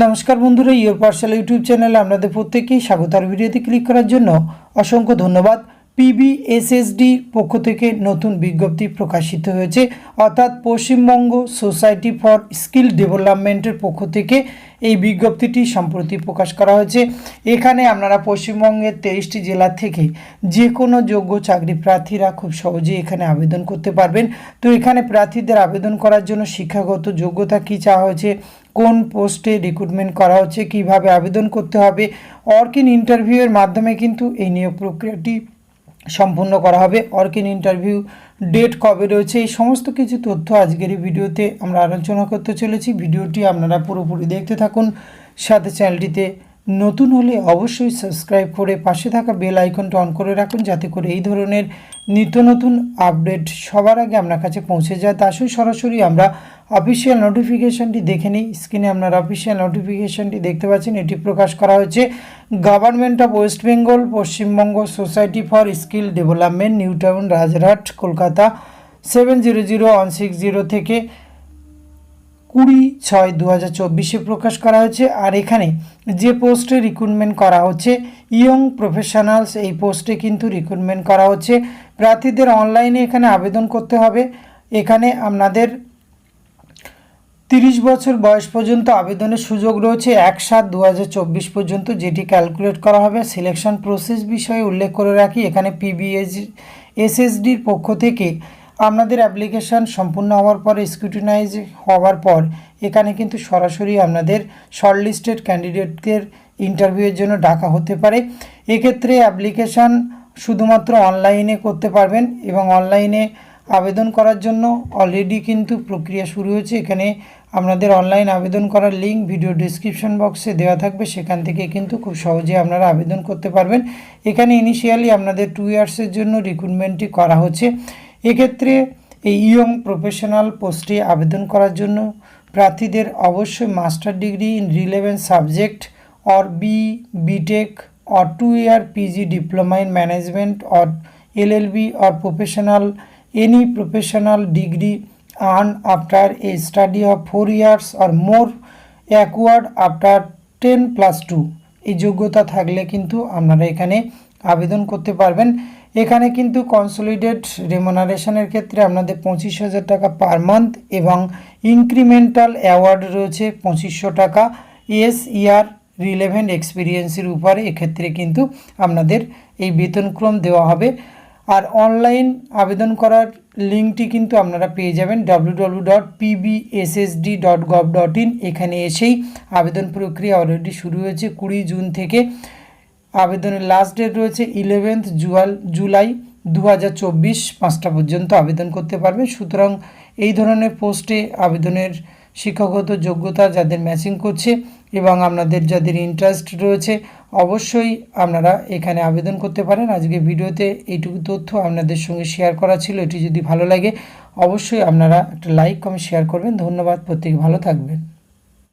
নমস্কার বন্ধুরা, your parcel YouTube চ্যানেলে আপনাদের প্রত্যেককেই স্বাগত। আর ভিডিওতে ক্লিক করার জন্য অসংখ্য ধন্যবাদ। পিবিএসএসডি পক্ষ থেকে নতুন বিজ্ঞপ্তি প্রকাশিত হয়েছে, অর্থাৎ পশ্চিমবঙ্গ সোসাইটি ফর স্কিল ডেভেলপমেন্টের পক্ষ থেকে এই বিজ্ঞপ্তিটি সম্প্রতি প্রকাশ করা হয়েছে। এখানে আপনারা পশ্চিমবঙ্গের 23টি জেলা থেকে যে কোনো যোগ্য চাকরি প্রার্থীরা খুব সহজেই এখানে আবেদন করতে পারবেন। তো এখানে প্রার্থীদের আবেদন করার জন্য শিক্ষাগত যোগ্যতা কী চাওয়া হয়েছে, কোন পোস্টে রিক্রুটমেন্ট করা হচ্ছে, কিভাবে আবেদন করতে হবে, অর্কিন ইন্টারভিউয়ের মাধ্যমে কিন্তু এই নিয়োগ প্রক্রিয়াটি সম্পূর্ণ করা হবে। অর্কিন ইন্টারভিউ ডেট কবে রয়েছে, এই সমস্ত কিছু তথ্য আজকের এই ভিডিওতে আমরা আলোচনা করতে চলেছি। ভিডিওটি আপনারা পুরোপুরি দেখতে থাকুন। সাথে চ্যানেলটিতে নতুন হলে অবশ্যই সাবস্ক্রাইব করে পাশে থাকা বেল আইকনটা অন করে রাখুন, যাতে করে এই ধরনের নিত্য নতুন আপডেট সবার আগে আপনার কাছে পৌঁছে যায়। তা আসলে সরাসরি আমরা অফিসিয়াল নোটিফিকেশানটি দেখে নিই। স্ক্রিনে আপনারা অফিসিয়াল নোটিফিকেশানটি দেখতে পাচ্ছেন। এটি প্রকাশ করা হয়েছে government of West Bengal, Paschimbanga society for skill development, New Town, Rajarhat, Kolkata 700160 থেকে 20/6/2024 প্রকাশ করা হয়েছে। আর এখানে যে পোস্টে রিক্রুটমেন্ট করা হচ্ছে ইয়ং প্রফেশনালস, এই পোস্টে কিন্তু রিক্রুটমেন্ট করা হচ্ছে। প্রার্থীদের অনলাইনে এখানে আবেদন করতে হবে। এখানে আপনাদের 30 বছর বয়স পর্যন্ত আবেদনের সুযোগ রয়েছে 1/7/2024 পর্যন্ত, যেটি ক্যালকুলেট করা হবে। সিলেকশন প্রসেস বিষয়ে উল্লেখ করে রাখি, এখানে পিবিএসএসডির পক্ষ থেকে আপনাদের অ্যাপ্লিকেশান সম্পূর্ণ হওয়ার পরে স্ক্রুটিনাইজ হওয়ার পর এখানে কিন্তু সরাসরি আপনাদের শর্টলিস্টেড ক্যান্ডিডেটদের ইন্টারভিউয়ের জন্য ডাকা হতে পারে। এক্ষেত্রে অ্যাপ্লিকেশান শুধুমাত্র অনলাইনে করতে পারবেন এবং অনলাইনে আবেদন করার জন্য অলরেডি কিন্তু প্রক্রিয়া শুরু হয়েছে। এখানে আপনাদের অনলাইন আবেদন করার লিঙ্ক ভিডিও ডিসক্রিপশন বক্সে দেওয়া থাকবে, সেখান থেকে কিন্তু খুব সহজে আপনারা আবেদন করতে পারবেন। এখানে ইনিশিয়ালি আপনাদের 2 ইয়ার্সের জন্য রিক্রুটমেন্টটি করা হচ্ছে। এক্ষেত্রে এই ইয়ং প্রফেশনাল পোস্টে আবেদন করার জন্য প্রার্থীদের অবশ্যই master degree in relevant subject or B Tech or 2 year PG diploma in management or LLB or professional any professional degree earned after a study of 4 years or more acquired after 10+2 এই যোগ্যতা থাকলে কিন্তু আপনারা এখানে আবেদন করতে পারবেন। এখানে কিন্তু কনসলিডেট রেমুনারেশনের ক্ষেত্রে আপনাদের 25,000 টাকা পার মান্থ এবং ইনক্রিমেন্টাল অ্যাওয়ার্ড রয়েছে 2500 টাকা ইয়ার রিলেভেন্ট এক্সপিরিয়েন্সের উপরে। এক্ষেত্রে কিন্তু আপনাদের এই বেতনক্রম দেওয়া হবে। আর অনলাইন আবেদন করার লিঙ্কটি কিন্তু আপনারা পেয়ে যাবেন www.pbssd.gov.in। এখানে এসেই আবেদন প্রক্রিয়া অলরেডি শুরু হয়েছে। 20 জুন থেকে আবেদনের লাস্ট ডেট রয়েছে 11 জুলাই 2024 5টা পর্যন্ত আবেদন করতে পারবেন। সুতরাং এই ধরনের পোস্টে আবেদনের শিক্ষাগত যোগ্যতা যাদের ম্যাচিং করছে এবং আপনাদের যাদের ইন্টারেস্ট রয়েছে অবশ্যই আপনারা এখানে আবেদন করতে পারেন। আজকে ভিডিওতে এইটুকু তথ্য আপনাদের সঙ্গে শেয়ার করা ছিল। এটি যদি ভালো লাগে অবশ্যই আপনারা একটা লাইক কমেন্ট শেয়ার করবেন। ধন্যবাদ, প্রত্যেকে ভালো থাকবেন।